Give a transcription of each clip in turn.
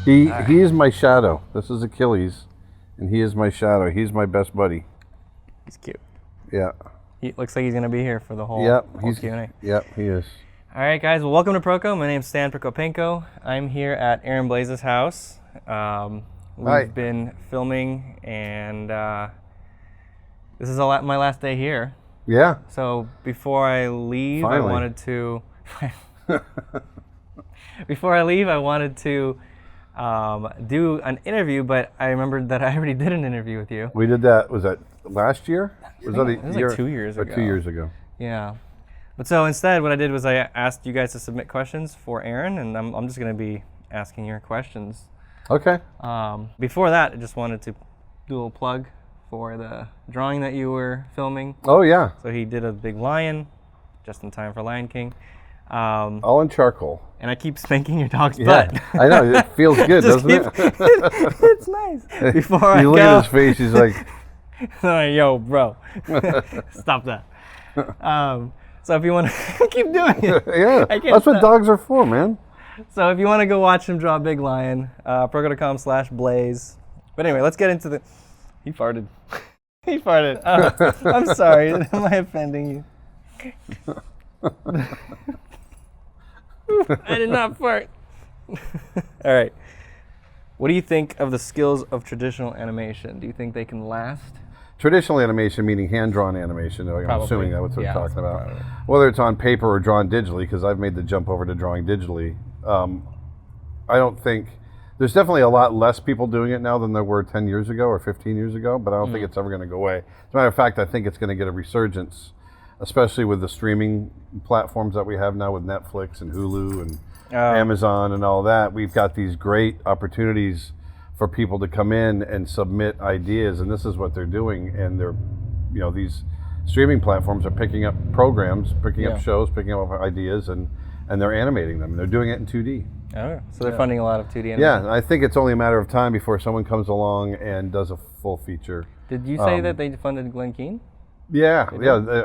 He is my shadow. This is Achilles, and he is my shadow. He's my best buddy. He's cute. Yeah. He looks like he's gonna be here for the whole, whole Q&A. Yep, he is. All right, guys. Well, welcome to Proko. My name's Stan Prokopenko. I'm here at Aaron Blaise's house. We've been filming, and this is my last day here. Yeah. So before I leave, Finally. I wanted to. Before I leave, I wanted to do an interview, but I remembered that I already did an interview with you. We did that. Was that last year? It was like 2 years ago. 2 years ago. Yeah. But so instead, what I did was I asked you guys to submit questions for Aaron, and I'm just going to be asking your questions. Okay. Before that, I just wanted to do a little plug for the drawing that you were filming. Oh, yeah. So he did a big lion, just in time for Lion King. All in charcoal. And I keep spanking your dog's butt. I know. It feels good, doesn't it? It's nice. Before I you look go, at his face, he's like... yo, bro, stop that. So if you want to keep doing it. Yeah, that's what dogs are for, man. So if you want to go watch him draw a big lion, proko.com/Blaise. But anyway, let's get into the... He farted. He farted. I'm sorry. Am I offending you? I did not fart. All right. What do you think of the skills of traditional animation? Do you think they can last? Traditional animation, meaning hand-drawn animation. I'm Probably. assuming that's what we're talking about. Probably. Whether it's on paper or drawn digitally, because I've made the jump over to drawing digitally. I don't think... There's definitely a lot less people doing it now than there were 10 years ago or 15 years ago, but I don't think it's ever going to go away. As a matter of fact, I think it's going to get a resurgence, especially with the streaming platforms that we have now with Netflix and Hulu and Amazon and all that. We've got these great opportunities for people to come in and submit ideas, and this is what they're doing. And they're, these streaming platforms are picking up programs, picking up shows, picking up ideas, and they're animating them. And they're doing it in 2D. Oh, so they're funding a lot of 2D animation. Yeah, I think it's only a matter of time before someone comes along and does a full feature. Did you say that they funded Glen Keane? Yeah,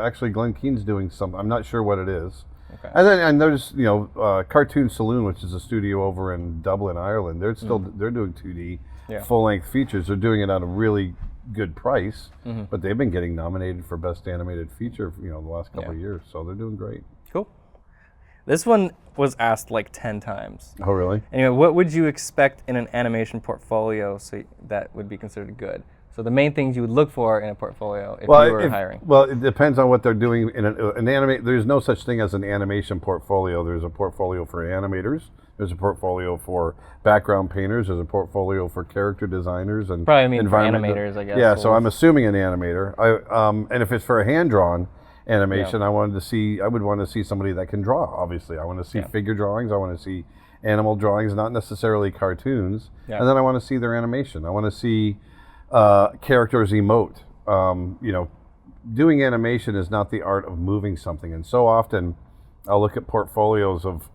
actually Glen Keane's doing something. I'm not sure what it is. Okay. And there's Cartoon Saloon, which is a studio over in Dublin, Ireland. They're still they're doing 2D full length features. They're doing it at a really good price, but they've been getting nominated for Best Animated Feature, the last couple of years. So they're doing great. Cool. This one was asked like 10 times. Oh, really? Anyway, what would you expect in an animation portfolio that would be considered good? So the main things you would look for in a portfolio if you were hiring. Well, it depends on what they're doing. There's no such thing as an animation portfolio. There's a portfolio for animators. There's a portfolio for background painters. There's a portfolio for character designers and probably for animators, I guess. Yeah, so I'm assuming an animator. And if it's for a hand-drawn animation, I would want to see somebody that can draw. Obviously, I want to see figure drawings. I want to see animal drawings, not necessarily cartoons. Yeah. And then I want to see their animation. I want to see characters emote. Doing animation is not the art of moving something. And so often, I'll look at portfolios of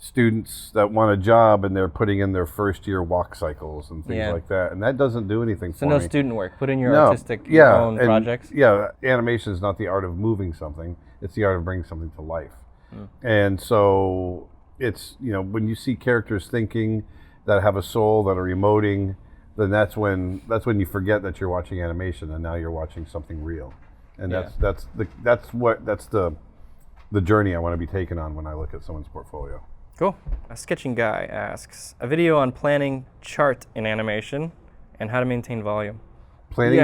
students that want a job and they're putting in their first year walk cycles and things like that, and that doesn't do anything for me. So no student work. Put in your artistic own projects. Yeah, animation is not the art of moving something. It's the art of bringing something to life. And so it's, when you see characters thinking that have a soul, that are emoting, then that's when you forget that you're watching animation and now you're watching something real. And that's the journey I want to be taken on when I look at someone's portfolio. Cool. A sketching guy asks, a video on planning chart in animation and how to maintain volume. Planning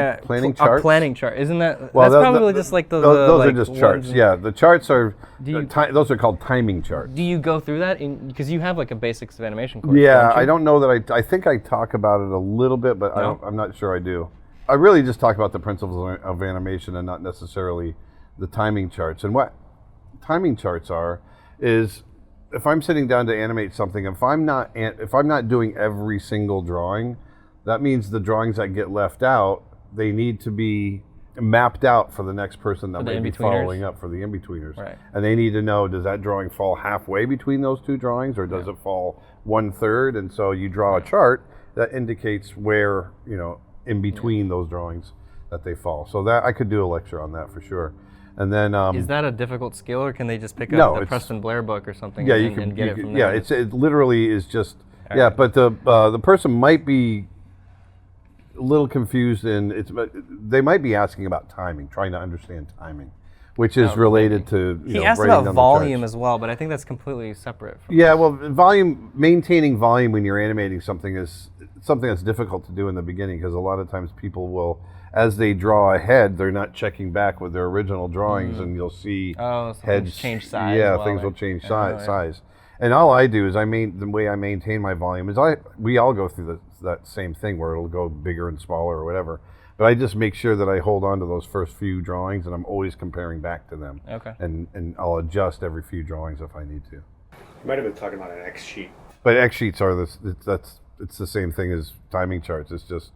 charts? A planning chart. Isn't that, that's probably just like those are just charts. Yeah, the charts are, those are called timing charts. Do you go through that? Because you have like a basics of animation course. Yeah, I don't know that I think I talk about it a little bit, but I'm not sure I do. I really just talk about the principles of animation and not necessarily the timing charts. And what timing charts is if I'm sitting down to animate something, if I'm not doing every single drawing, that means the drawings that get left out, they need to be mapped out for the next person that may be following up, for the in-betweeners. Right. And they need to know, does that drawing fall halfway between those two drawings, or does it fall 1/3? And so you draw a chart that indicates where, in between those drawings that they fall. So that I could do a lecture on that for sure. And then is that a difficult skill, or can they just pick No, up the it's- Preston Blair book or something yeah, and get it from there? yeah, it literally is just yeah. Alright. But the person might be a little confused, and they might be asking about timing, trying to understand timing, which is related to He asked writing about down the volume charts. as well, but I think that's completely separate. From Yeah, well, maintaining volume when you're animating something is something that's difficult to do in the beginning, because a lot of times people will, as they draw ahead, they're not checking back with their original drawings, and you'll see so heads things change size. Yeah, while things they're- will change yeah. size. And all I do is the way I maintain my volume is we all go through that same thing where it'll go bigger and smaller or whatever. But I just make sure that I hold on to those first few drawings, and I'm always comparing back to them. Okay. And I'll adjust every few drawings if I need to. You might have been talking about an X sheet. But X sheets are it's the same thing as timing charts. It's just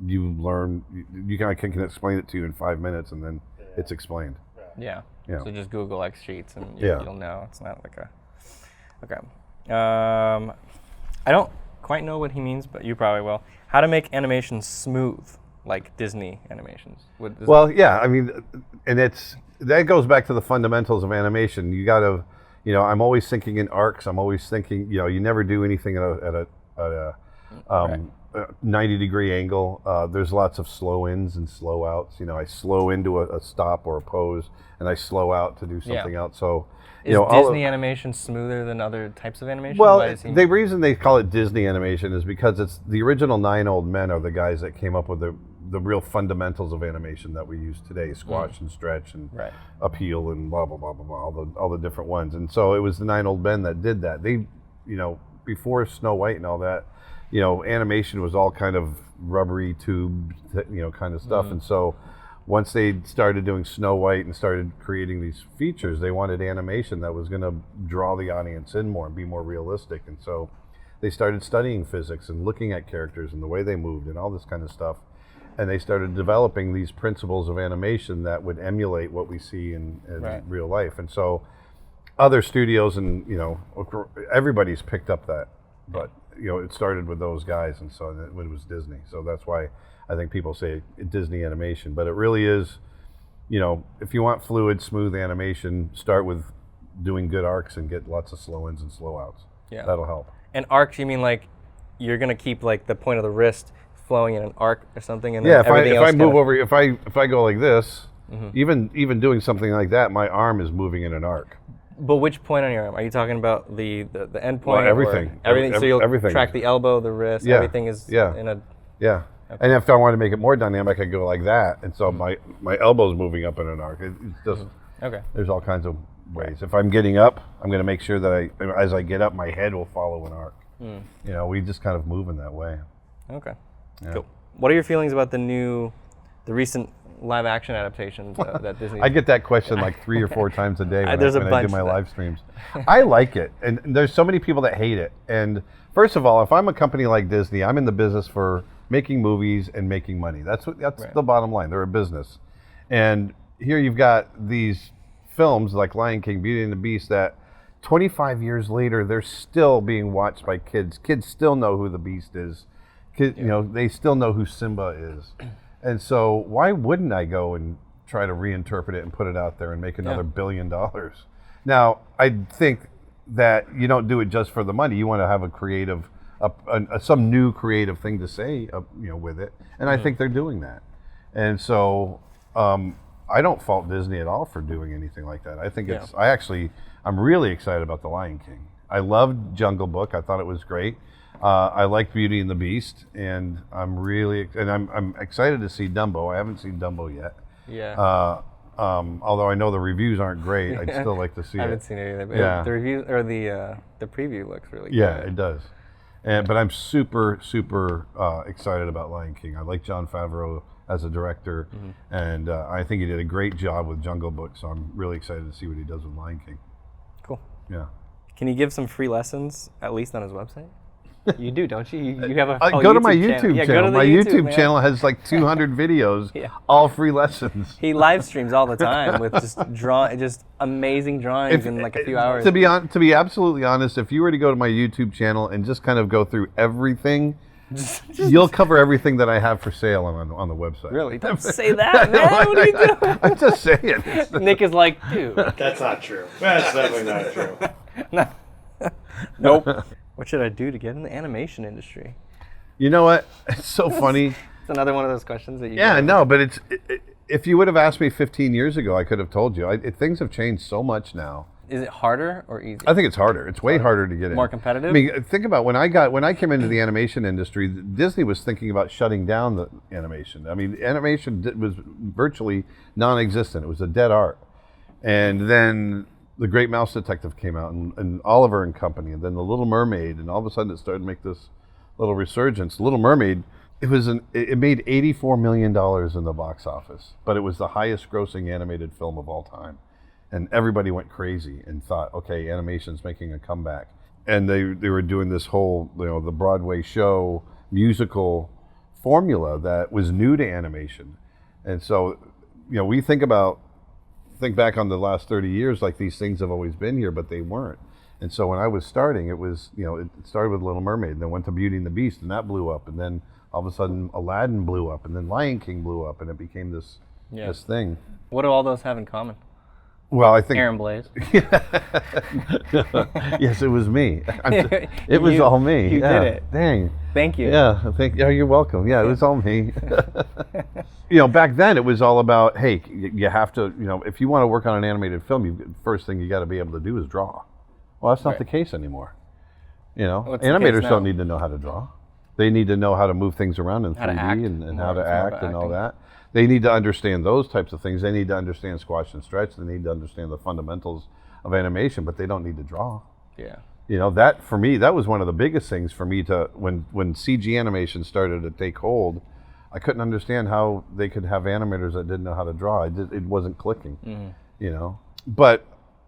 you learn, you can explain it to you in 5 minutes, and then it's explained. Yeah. Yeah. So just Google X sheets and Yeah. you'll know. It's not like a. Okay. I don't quite know what he means, but you probably will. How to make animations smooth, like Disney animations. Well, yeah, I mean, and that goes back to the fundamentals of animation. You got to, I'm always thinking in arcs. I'm always thinking, you never do anything at a 90-degree angle. There's lots of slow ins and slow outs. I slow into a stop or a pose, and I slow out to do something else. So, is Disney animation smoother than other types of animation? Well, the reason they call it Disney animation is because it's the original 9 old men are the guys that came up with the real fundamentals of animation that we use today: squash and stretch and appeal and blah blah blah blah blah, all the different ones. And so it was the 9 old men that did that. They, before Snow White and all that, animation was all kind of rubbery tube, kind of stuff. And so once they started doing Snow White and started creating these features, they wanted animation that was going to draw the audience in more and be more realistic. And so they started studying physics and looking at characters and the way they moved and all this kind of stuff. And they started developing these principles of animation that would emulate what we see in real life. And so other studios and, everybody's picked up that. But, it started with those guys, and so it was Disney. So that's why I think people say Disney animation. But it really is, if you want fluid, smooth animation, start with doing good arcs and get lots of slow ins and slow outs. Yeah. That'll help. And arcs, you mean like you're going to keep like the point of the wrist flowing in an arc or something? And then if I move over, if I go like this, even doing something like that, my arm is moving in an arc. But which point on your arm? Are you talking about the end point? Well, everything. Everything. So you'll everything. track the elbow, the wrist. Yeah. Everything is in a. Yeah. Okay. And if I want to make it more dynamic, I go like that, and so my elbow's moving up in an arc. It's just there's all kinds of ways. If I'm getting up, I'm going to make sure that as I get up, my head will follow an arc. We just kind of move in that way. Okay. Yeah. Cool. What are your feelings about the recent live action adaptations that Disney? I get that question like 3 or 4 times a day when I do my live streams. I like it, and there's so many people that hate it. And first of all, if I'm a company like Disney, I'm in the business for making movies and making money. That's the bottom line. They're a business, and here you've got these films like Lion King, Beauty and the Beast that 25 years later they're still being watched by kids. Kids still know who the Beast is. They still know who Simba is. And so why wouldn't I go and try to reinterpret it and put it out there and make another $1 billion? Now, I think that you don't do it just for the money. You want to have a creative, some new creative thing to say, with it. And I think they're doing that. And so I don't fault Disney at all for doing anything like that. I think I'm really excited about The Lion King. I loved Jungle Book. I thought it was great. I like Beauty and the Beast, and I'm excited to see Dumbo. I haven't seen Dumbo yet. Yeah. Although I know the reviews aren't great, I'd still like to see it. I haven't seen it either. But the review or the preview looks really good. Yeah, it does. But I'm super, super excited about Lion King. I like Jon Favreau as a director, and I think he did a great job with Jungle Book. So I'm really excited to see what he does with Lion King. Cool. Yeah. Can you give some free lessons, at least on his website? You do, don't you? You have a go to my YouTube channel. Go to my YouTube man. channel has like 200 videos, all free lessons. He live streams all the time with just amazing drawings in like a few hours. To be absolutely honest, if you were to go to my YouTube channel and just kind of go through everything, You'll cover everything that I have for sale on the website. Really? Don't say that, man. What are you doing? I'm just saying. Nick is like, dude. That's not true. That's definitely not true. Nope. What should I do to get in the animation industry? You know what? It's so funny. It's another one of those questions that you. Yeah, no, but if you would have asked me 15 years ago, I could have told you. Things have changed so much now. Is it harder or easier? I think it's harder. It's way harder to get in. More competitive? I mean, think about when I came into the animation industry, Disney was thinking about shutting down the animation. I mean, animation was virtually non-existent. It was a dead art. And then The Great Mouse Detective came out, and Oliver and Company, and then The Little Mermaid, and all of a sudden it started to make this little resurgence. Little Mermaid, it made $84 million in the box office, but it was the highest grossing animated film of all time. And everybody went crazy and thought, okay, animation's making a comeback. And they were doing this whole, the Broadway show musical formula that was new to animation. And so, we think back on the last 30 years like these things have always been here, but they weren't. And so when I was starting, it was, it started with Little Mermaid, and then went to Beauty and the Beast, and that blew up. And then all of a sudden Aladdin blew up, and then Lion King blew up, and it became this thing. What do all those have in common? Well, I think Aaron Blaise. Yes, it was me. It was all me. You did it. Dang. Thank you. Yeah, you're welcome. Yeah, it was all me. Back then it was all about, hey, you have to, if you want to work on an animated film, first thing you got to be able to do is draw. Well, that's not the case anymore. Animators don't need to know how to draw. They need to know how to move things around in 3D and how to act and all that. They need to understand those types of things. They need to understand squash and stretch. They need to understand the fundamentals of animation, but they don't need to draw. Yeah. That for me, that was one of the biggest things for me to, when CG animation started to take hold, I couldn't understand how they could have animators that didn't know how to draw. It wasn't clicking, But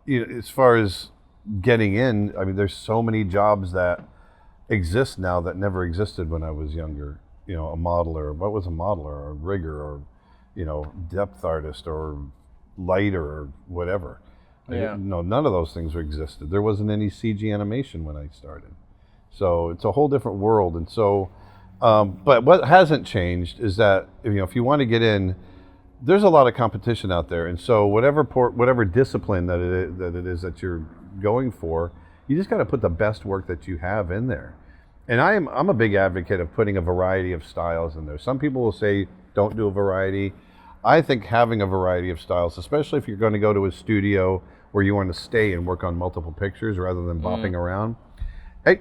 as far as getting in, I mean, there's so many jobs that exist now that never existed when I was younger. A modeler. What was a modeler? Or a rigger, or depth artist, or lighter, or whatever. Yeah. None of those things existed. There wasn't any CG animation when I started. So it's a whole different world. And so, but what hasn't changed is that if you want to get in, there's a lot of competition out there. And so whatever discipline that it is that you're going for, you just got to put the best work that you have in there. And I'm a big advocate of putting a variety of styles in there. Some people will say, don't do a variety. I think having a variety of styles, especially if you're going to go to a studio where you want to stay and work on multiple pictures rather than bopping around,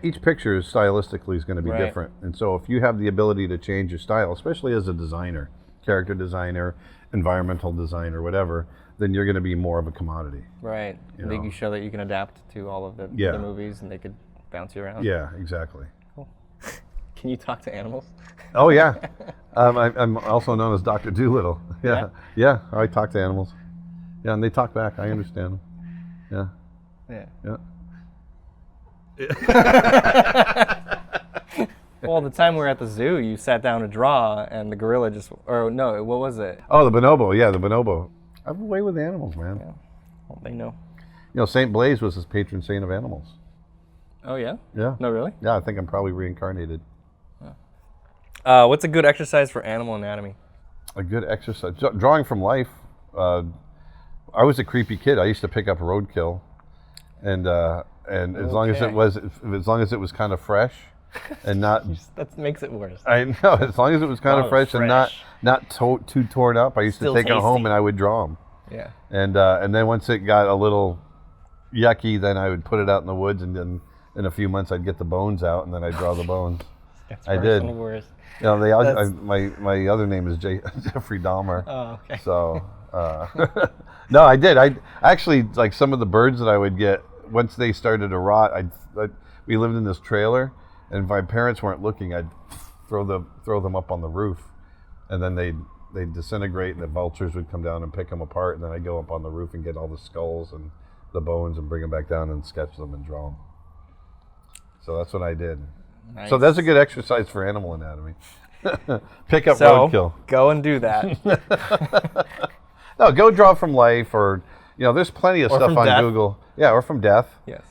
each picture stylistically is going to be different. And so if you have the ability to change your style, especially as a designer, character designer, environmental designer, whatever, then you're going to be more of a commodity. Right. You show that you can adapt to all of the movies, and they could bounce you around. Yeah, exactly. Cool. Can you talk to animals? Oh yeah. I'm also known as Dr. Doolittle. Yeah, I talk to animals. Yeah, and they talk back. I understand them. Yeah. Well, the time we were at the zoo, you sat down to draw, and the gorilla what was it? Oh, the bonobo. Yeah, the bonobo. I'm away with animals, man. Yeah. Well, they know. Saint Blaise was his patron saint of animals. Oh, yeah? Yeah. No, really? Yeah, I think I'm probably reincarnated. What's a good exercise for animal anatomy? A good exercise? Drawing from life. I was a creepy kid. I used to pick up roadkill, and as long as it was kind of fresh, and not that makes it worse. I know, as long as it was kind of fresh and not too torn up, I used to take it home and I would draw them. Yeah. And then once it got a little yucky, then I would put it out in the woods, and then in a few months I'd get the bones out, and then I'd draw the bones. I did. Worse. My other name is Jeffrey Dahmer. Oh, okay. So, no, I did. I actually, like, some of the birds that I would get, once they started to rot, we lived in this trailer, and if my parents weren't looking, I'd throw them up on the roof, and then they'd disintegrate, and the vultures would come down and pick them apart, and then I'd go up on the roof and get all the skulls and the bones and bring them back down and sketch them and draw them. So that's what I did. Nice. So that's a good exercise for animal anatomy. Pick up roadkill. Go and do that. No, go draw from life, or there's plenty of stuff on Google. Yeah, or from death. Yes.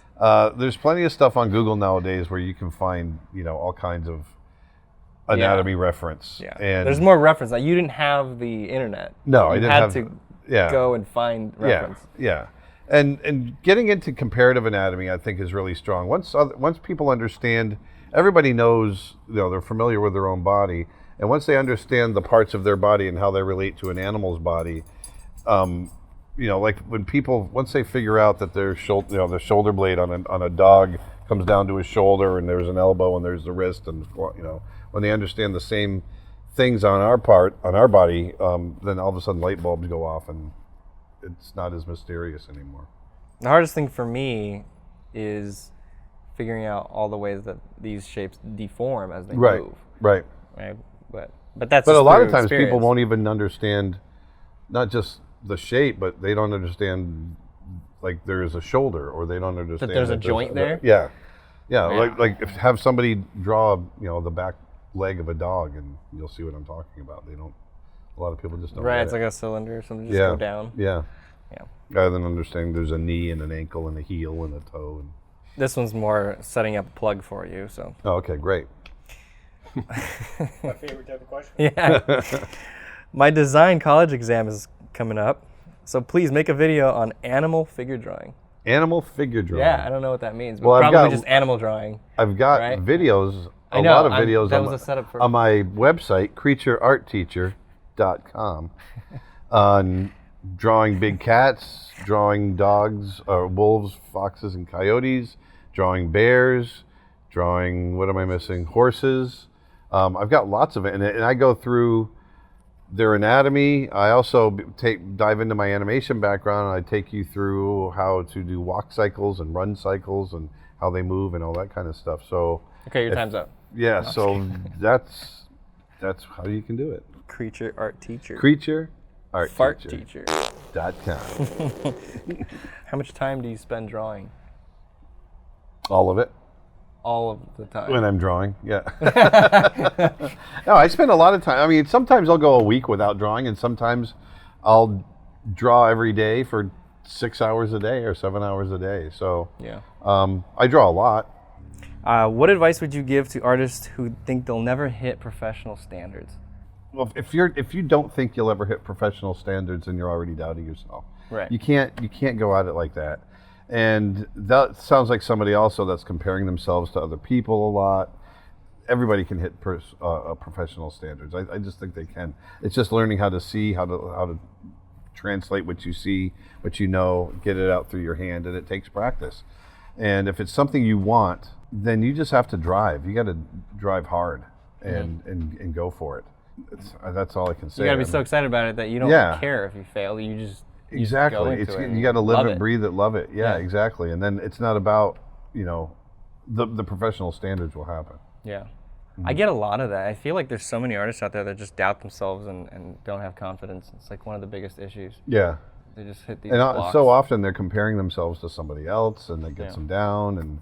There's plenty of stuff on Google nowadays where you can find all kinds of anatomy reference. Yeah. And There's more reference. Like, you didn't have the internet. No, I you didn't had have. to Yeah. go and find reference. Yeah. And getting into comparative anatomy, I think, is really strong. Once people understand, everybody knows, they're familiar with their own body, and once they understand the parts of their body and how they relate to an animal's body, like when people, once they figure out that their shoulder, the shoulder blade on a dog comes down to his shoulder, and there's an elbow, and there's the wrist, and when they understand the same things on our body, then all of a sudden light bulbs go off, and it's not as mysterious anymore. The hardest thing for me is figuring out all the ways that these shapes deform as they move. Right. But that's. But just a lot of through times people experience. won't even understand, not just the shape, but they don't understand, like, there is a shoulder, or they don't understand that there's a joint there. Yeah. Like if have somebody draw, the back leg of a dog, and you'll see what I'm talking about. They don't. A lot of people just don't. Right, get it's it. like a cylinder or something, just go down. Yeah. Yeah. Rather than understanding there's a knee and an ankle and a heel and a toe. And... This one's more setting up a plug for you, so. Oh, okay, great. My favorite type of question. Yeah. My design college exam is coming up, so please make a video on animal figure drawing. Animal figure drawing. Yeah, I don't know what that means, but Well, probably just animal drawing. I've got right? videos, I a know, lot of videos that was a setup for on my website, creatureartteacher.com, on drawing big cats, drawing dogs, wolves, foxes, and coyotes, drawing bears, drawing, what am I missing? Horses. I've got lots of it, and I go through their anatomy. I also dive into my animation background, and I take you through how to do walk cycles and run cycles and how they move and all that kind of stuff. So Okay, your time's up. yeah, so that's how you can do it. Creature art teacher. Fart teacher. creatureartteacher.com. How much time do you spend drawing? All of it. All of the time. When I'm drawing, yeah. No, I spend a lot of time. I mean, sometimes I'll go a week without drawing, and sometimes I'll draw every day for 6 hours a day or 7 hours a day. So Yeah. I draw a lot. What advice would you give to artists who think they'll never hit professional standards? Well, if you don't think you'll ever hit professional standards, then you're already doubting yourself. Right. You can't go at it like that. And that sounds like somebody also that's comparing themselves to other people a lot. Everybody can hit professional standards. I just think they can. It's just learning how to see, how to translate what you see, what you know, get it out through your hand, and it takes practice. And if it's something you want, then you just have to drive. You got to drive hard and go for it. That's all I can say. You got to be so excited about it that you don't care if you fail. You just exactly. go into it. You got to live love it, breathe it, love it. Yeah, exactly. And then it's not about the professional standards will happen. Yeah. I get a lot of that. I feel like there's so many artists out there that just doubt themselves and don't have confidence. It's like one of the biggest issues. Yeah. They just hit these And blocks. so often they're comparing themselves to somebody else, and that gets them down. And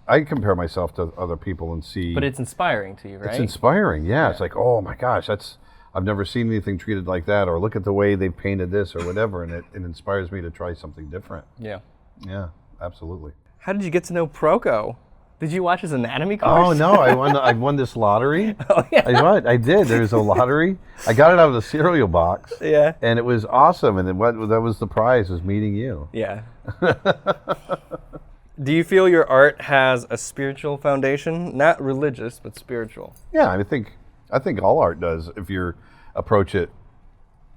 I compare myself to other people and see. But it's inspiring to you, right? It's inspiring. Yeah. It's like, oh my gosh, I've never seen anything treated like that, or look at the way they painted this or whatever, and it inspires me to try something different. Yeah. Yeah, absolutely. How did you get to know Proko? Did you watch his anatomy course? Oh no, I won this lottery. Oh yeah. I did. There's a lottery. I got it out of the cereal box. Yeah. And it was awesome. And that was the prize, was meeting you. Yeah. Do you feel your art has a spiritual foundation? Not religious, but spiritual. Yeah, I think all art does if you approach it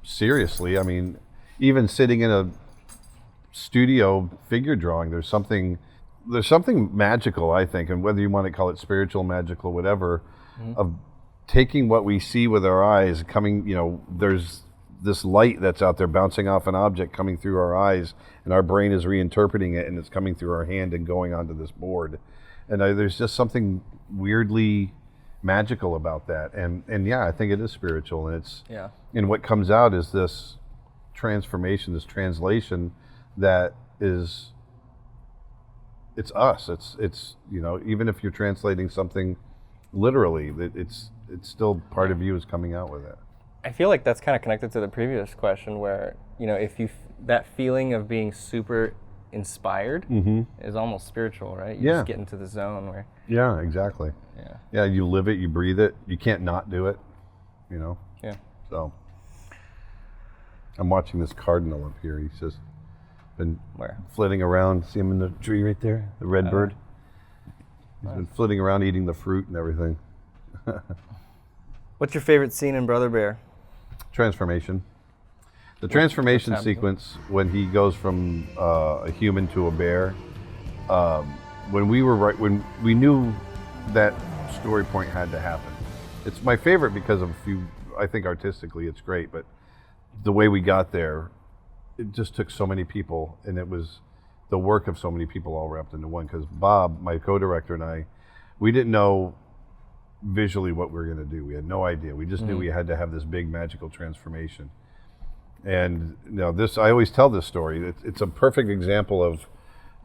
seriously. I mean, even sitting in a studio figure drawing, there's something magical, I think, and whether you want to call it spiritual, magical, whatever, of taking what we see with our eyes, there's this light that's out there bouncing off an object coming through our eyes, and our brain is reinterpreting it, and it's coming through our hand and going onto this board. And there's just something weirdly magical about that. And yeah, I think it is spiritual, and and what comes out is this transformation, this translation that is, it's us. It's even if you're translating something literally, it's still part of you is coming out with it. I feel like that's kind of connected to the previous question where, if that feeling of being super inspired is almost spiritual, right? You just get into the zone where. Yeah, exactly. Yeah. Yeah, you live it, you breathe it. You can't not do it, Yeah. So, I'm watching this cardinal up here. He's just been flitting around. See him in the tree right there? The red bird. He's been flitting around eating the fruit and everything. What's your favorite scene in Brother Bear? Transformation. The transformation sequence when he goes from a human to a bear. When we knew that story point had to happen. It's my favorite because of I think artistically it's great, but the way we got there, it just took so many people, and it was the work of so many people all wrapped into one. Because Bob, my co-director, and I, we didn't know visually what we were going to do. We had no idea. We just knew we had to have this big magical transformation. And I always tell this story. It's a perfect example of,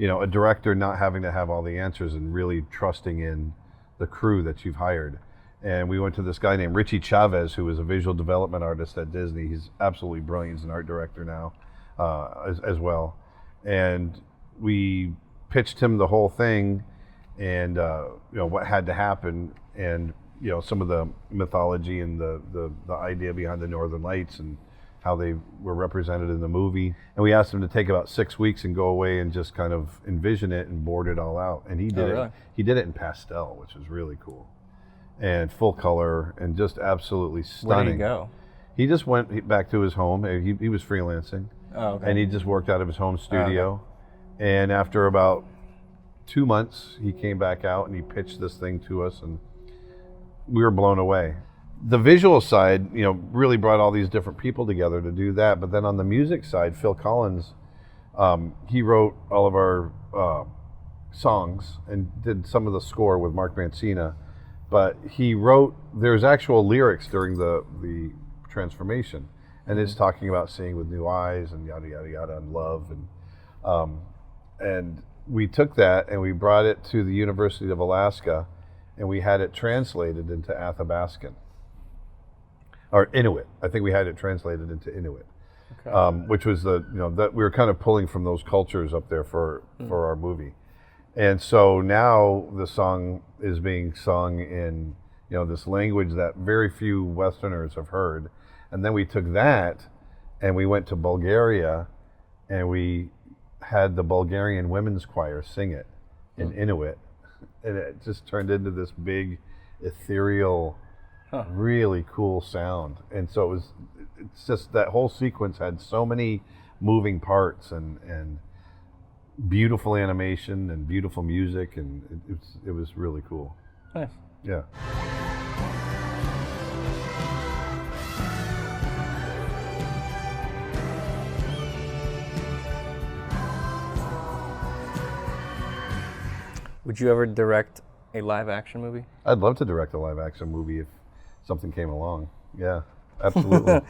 a director not having to have all the answers and really trusting in the crew that you've hired. And we went to this guy named Richie Chavez, who is a visual development artist at Disney. He's absolutely brilliant. He's an art director now, as well. And we pitched him the whole thing, and what had to happen, and some of the mythology and the idea behind the Northern Lights and how they were represented in the movie. And we asked him to take about 6 weeks and go away and just kind of envision it and board it all out. And he did it. He did it in pastel, which was really cool. And full color, and just absolutely stunning. Where did he go? He just went back to his home. He was freelancing. Oh, okay. And he just worked out of his home studio. And after about 2 months, he came back out and he pitched this thing to us, and we were blown away. The visual side, really brought all these different people together to do that. But then on the music side, Phil Collins, he wrote all of our songs and did some of the score with Mark Mancina. But there's actual lyrics during the transformation, and it's talking about seeing with new eyes and yada yada yada and love, and we took that and we brought it to the University of Alaska, and we had it translated into Athabascan or Inuit. I think we had it translated into Inuit, which was that we were kind of pulling from those cultures up there for our movie. And so now the song is being sung in, this language that very few Westerners have heard. And then we took that and we went to Bulgaria, and we had the Bulgarian women's choir sing it in Inuit. And it just turned into this big, ethereal, really cool sound. And so it's just that whole sequence had so many moving parts and beautiful animation and beautiful music, and it was really cool. Nice. Yeah. Would you ever direct a live action movie? I'd love to direct a live action movie if something came along. Yeah, absolutely.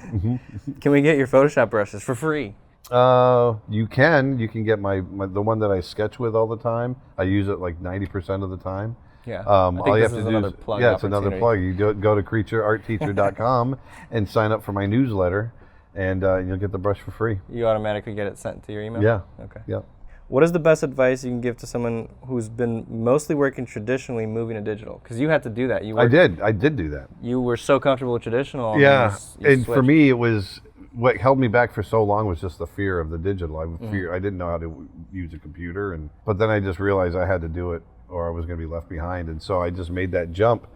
Can we get your Photoshop brushes for free? You can get my the one that I sketch with all the time. I use it like 90% of the time. Yeah. All you have to do is it's another plug. You go to creatureartteacher.com and sign up for my newsletter, and you'll get the brush for free. You automatically get it sent to your email? Yeah. Okay. Yeah. What is the best advice you can give to someone who's been mostly working traditionally, moving to digital? Because you had to do that. I did do that. You were so comfortable with traditional. Yeah, and for switched. me, it was what held me back for so long was just the fear of the digital. I didn't know how to use a computer, but then I just realized I had to do it, or I was going to be left behind, and so I just made that jump.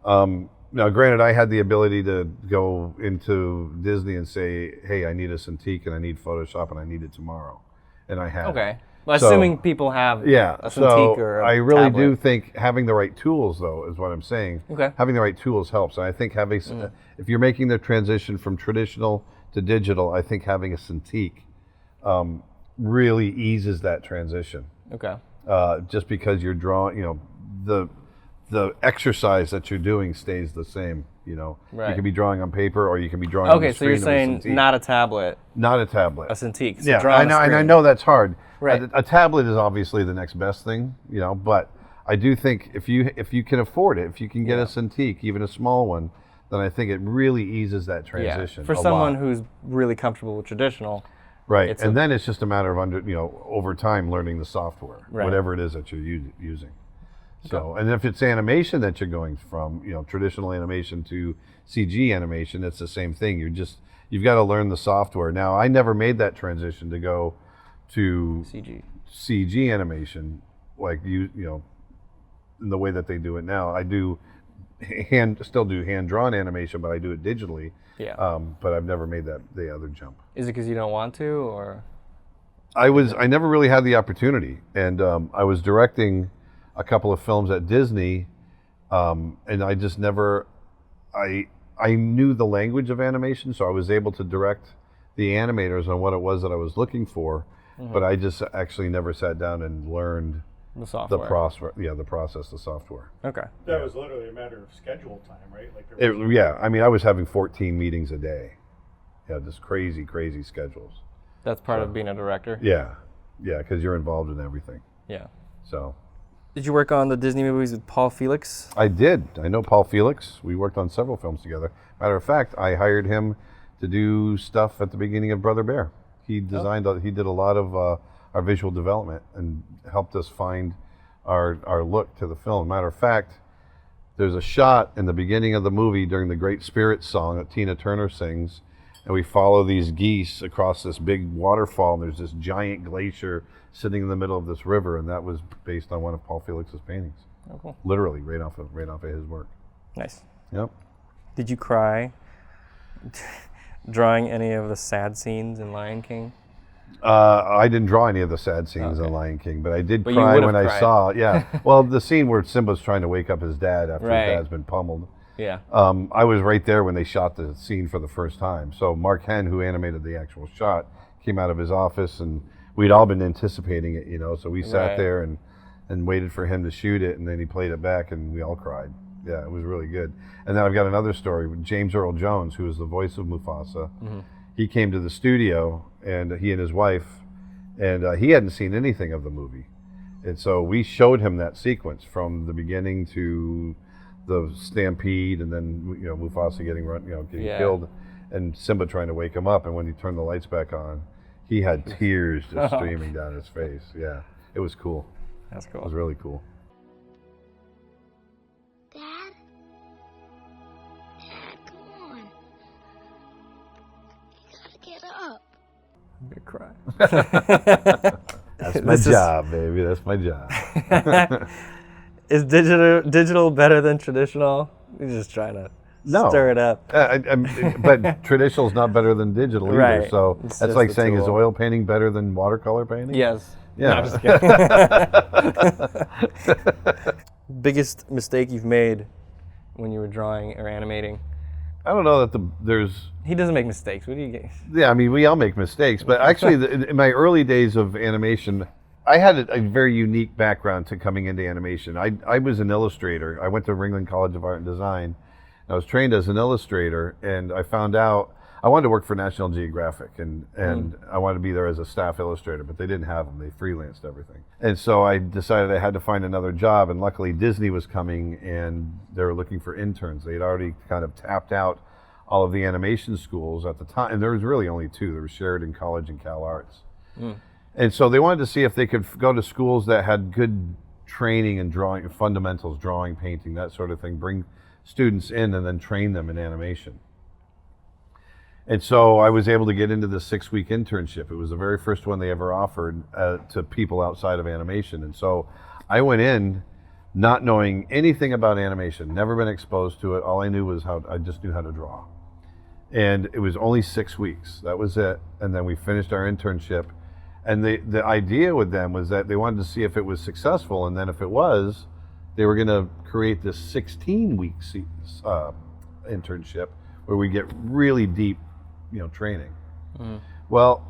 Now, granted, I had the ability to go into Disney and say, "Hey, I need a Cintiq and I need Photoshop and I need it tomorrow," and I had. Okay. Well, assuming people have a Cintiq or a I really tablet. do think having the right tools, though, is what I'm saying. Okay. Having the right tools helps. And I think if you're making the transition from traditional to digital, I think having a Cintiq really eases that transition. Okay. Just because you're drawing, the exercise that you're doing stays the same. Right. You can be drawing on paper, or you can be drawing on the Okay, so you're screen of a saying Cintiq. not a tablet, Not a tablet. a Cintiq. So Yeah, draw on I a know, and I screen. know that's hard. Right. A tablet is obviously the next best thing, but I do think if you can afford it, if you can get a Cintiq, even a small one, then I think it really eases that transition. For a someone lot. who's really comfortable with traditional, Right, It's and then it's just a matter of over time learning the software, Right. whatever it is that you're using. So, and if it's animation that you're going from, traditional animation to CG animation, it's the same thing. You've got to learn the software. Now, I never made that transition to go to CG animation, like in the way that they do it now. I do still do hand-drawn animation, but I do it digitally. Yeah. But I've never made the other jump. Is it because you don't want to, or? I never really had the opportunity, and I was directing a couple of films at Disney, and I just never, I knew the language of animation, so I was able to direct the animators on what it was that I was looking for, but I just actually never sat down and learned The software. the process, the software. Okay. That was literally a matter of schedule time, right? Like I was having 14 meetings a day. Yeah, just crazy schedules. That's part of being a director? Yeah, because you're involved in everything. Yeah. So. Did you work on the Disney movies with Paul Felix? I did. I know Paul Felix. We worked on several films together. Matter of fact, I hired him to do stuff at the beginning of Brother Bear. He designed. He did a lot of our visual development and helped us find our look to the film. Matter of fact, there's a shot in the beginning of the movie during the Great Spirit song that Tina Turner sings, and we follow these geese across this big waterfall, and there's this giant glacier sitting in the middle of this river, and that was based on one of Paul Felix's paintings. Oh, cool. Literally, right off of his work. Nice. Yep. Did you cry drawing any of the sad scenes in Lion King? I didn't draw any of the sad scenes in Lion King, but I did cry when I saw. Yeah. Well, the scene where Simba's trying to wake up his dad after his dad's been pummeled. Yeah. I was right there when they shot the scene for the first time. So Mark Henn, who animated the actual shot, came out of his office, and we'd all been anticipating it, So we sat there and waited for him to shoot it, and then he played it back, and we all cried. Yeah, it was really good. And then I've got another story with James Earl Jones, who is the voice of Mufasa. Mm-hmm. He came to the studio, and he and his wife, and he hadn't seen anything of the movie. And so we showed him that sequence from the beginning to the stampede, and then Mufasa getting killed, and Simba trying to wake him up. And when he turned the lights back on, he had tears just streaming down his face. Yeah, it was cool. That's cool. It was really cool. Dad, come on. You gotta get up. I'm gonna cry. That's my job, baby. That's my job. Is digital better than traditional? You're just trying to stir it up. But traditional's not better than digital either. Right. So It's that's just like the saying, is tool. oil painting better than watercolor painting? Yes. Yeah. No, I'm just kidding. Biggest mistake you've made when you were drawing or animating? I don't know that there's. He doesn't make mistakes. What do you get? Yeah, I mean, we all make mistakes. But actually, in my early days of animation, I had a very unique background to coming into animation. I was an illustrator. I went to Ringling College of Art and Design. I was trained as an illustrator, and I found out I wanted to work for National Geographic, and I wanted to be there as a staff illustrator, but they didn't have them. They freelanced everything. And so I decided I had to find another job, and luckily Disney was coming, and they were looking for interns. They had already kind of tapped out all of the animation schools at the time, and there was really only two. There was Sheridan College and Cal Arts. And so they wanted to see if they could go to schools that had good training in drawing, fundamentals, drawing, painting, that sort of thing, bring students in and then train them in animation. And so I was able to get into the 6-week internship. It was the very first one they ever offered to people outside of animation. And so I went in not knowing anything about animation, never been exposed to it. All I knew was I just knew how to draw. And it was only 6 weeks. That was it. And then we finished our internship. And the idea with them was that they wanted to see if it was successful. And then if it was, they were going to create this 16-week internship where we get really deep training. Well,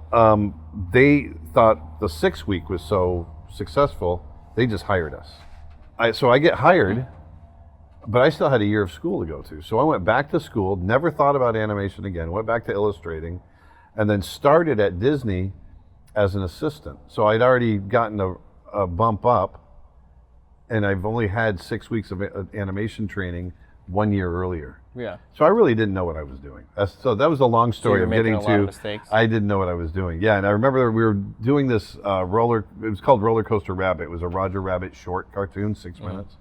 they thought the 6 week was so successful, they just hired us. So I get hired, but I still had a year of school to go to. So I went back to school, never thought about animation again, went back to illustrating, and then started at Disney as an assistant. So I'd already gotten a bump up, and I've only had 6 weeks of animation training 1 year earlier. Yeah. So I really didn't know what I was doing. So that was a long story were of making getting a lot of to. mistakes? I didn't know what I was doing. Yeah, and I remember we were doing this roller. It was called Roller Coaster Rabbit. It was a Roger Rabbit short cartoon, 6 minutes.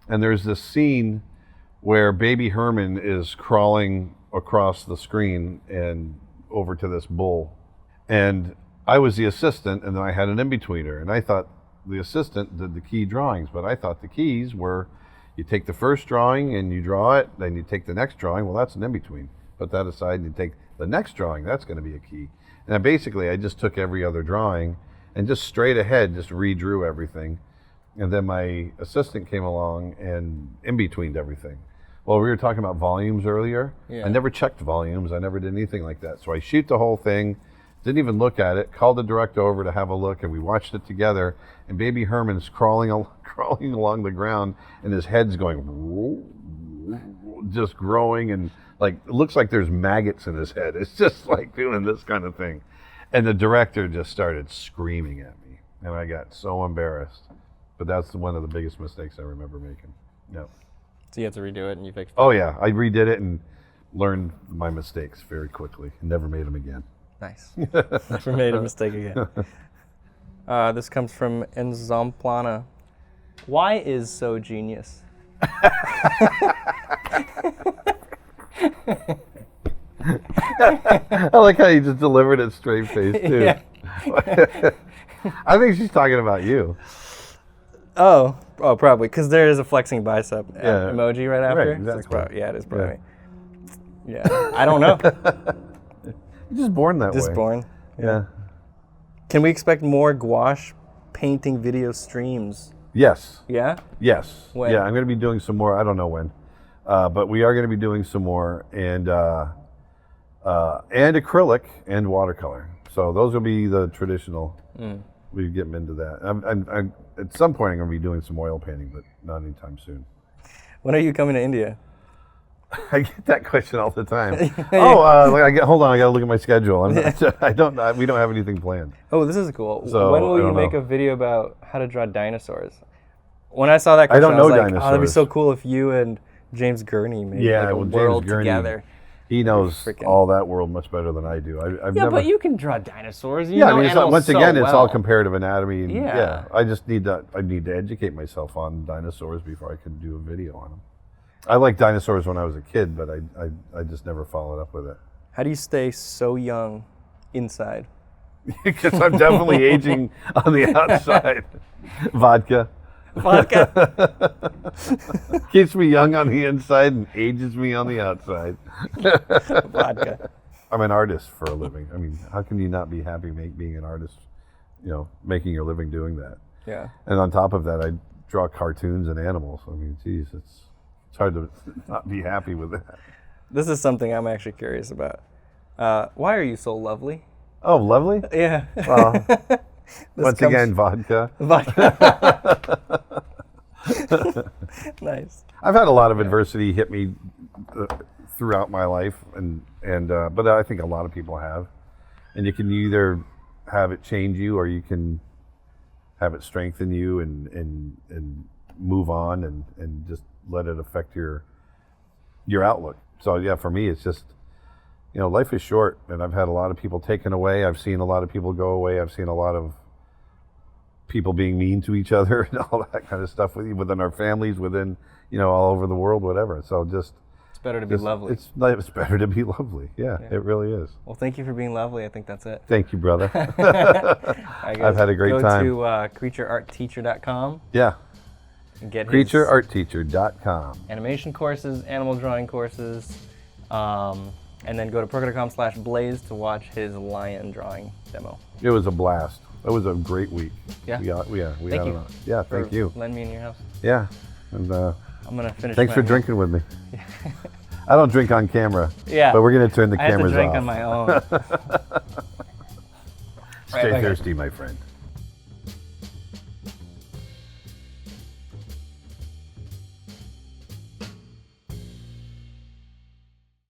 And there's this scene where Baby Herman is crawling across the screen and over to this bull, and I was the assistant, and then I had an in-betweener, and I thought the assistant did the key drawings, but I thought the keys were, you take the first drawing and you draw it, then you take the next drawing, well, that's an in-between. Put that aside and you take the next drawing, that's going to be a key. And I basically just took every other drawing and just straight ahead, just redrew everything. And then my assistant came along and in-betweened everything. Well, we were talking about volumes earlier. Yeah. I never checked volumes. I never did anything like that. So I shoot the whole thing, didn't even look at it, called the director over to have a look, and we watched it together. And Baby Herman's crawling along the ground, and his head's going, just growing, and like, it looks like there's maggots in his head. It's just like doing this kind of thing. And the director just started screaming at me, and I got so embarrassed. But that's one of the biggest mistakes I remember making. Yeah. So you have to redo it and you fixed it? Oh yeah, I redid it and learned my mistakes very quickly and never made them again. Nice. Never made a mistake again. This comes from Enzamplana. Why is so genius? I like how you just delivered it straight face too. Yeah. I think she's talking about you. Oh, probably, because there is a flexing bicep emoji right after. Right, So it's exactly. yeah, it is probably. Yeah, I don't know. You're just born that way. Just born. Yeah. Can we expect more gouache painting video streams? Yes. Yeah? Yes. When? Yeah, I'm going to be doing some more. I don't know when, but we are going to be doing some more, and acrylic and watercolor. So those will be the traditional. We get into that. I'm at some point I'm going to be doing some oil painting, but not anytime soon. When are you coming to India? I get that question all the time. Hold on, I got to look at my schedule. We don't have anything planned. Oh, this is cool. So, when will I you don't make know. a video about how to draw dinosaurs? When I saw that I question, don't know was like, dinosaurs. oh, that'd be so cool if you and James Gurney made like a well, James world Gurney, together. He knows Freaking- all that world much better than I do. I've Yeah, never. but you can draw dinosaurs. You Yeah, know I mean, animals once so again, it's all well. comparative anatomy. And, Yeah. I just need to. I need to educate myself on dinosaurs before I can do a video on them. I liked dinosaurs when I was a kid, but I just never followed up with it. How do you stay so young inside? Because I'm definitely aging on the outside. Vodka Vodka. keeps me young on the inside and ages me on the outside. Vodka. I'm an artist for a living. I mean, how can you not be happy being an artist? You know, making your living doing that. Yeah. And on top of that, I draw cartoons and animals. I mean, geez, it's hard to not be happy with that. This is something I'm actually curious about. Why are you so lovely? Oh, lovely. Yeah. Well, This once comes- again, vodka. Vodka. Nice. I've had a lot of adversity hit me throughout my life, but I think a lot of people have. And you can either have it change you, or you can have it strengthen you and move on and just let it affect your outlook. So yeah, for me, it's just, you know, life is short, and I've had a lot of people taken away. I've seen a lot of people go away. I've seen a lot of people being mean to each other and all that kind of stuff within our families, within, you know, all over the world, whatever. So just, It's better to be lovely. It's better to be lovely. Yeah, it really is. Well, thank you for being lovely. I think that's it. Thank you, brother. I've had a great time. Go to creatureartteacher.com Yeah, and get his creatureartteacher.com. animation courses, animal drawing courses, and then go to proko.com/blaze to watch his lion drawing demo. It was a blast. It was a great week. Yeah. We Thank had you. Yeah, for thank you. letting me in your house. Yeah, and I'm gonna finish. thanks my for meal. drinking with me. I don't drink on camera. Yeah. But we're gonna turn the I have to cameras drink off. on my own. Stay Right, thirsty, my friend.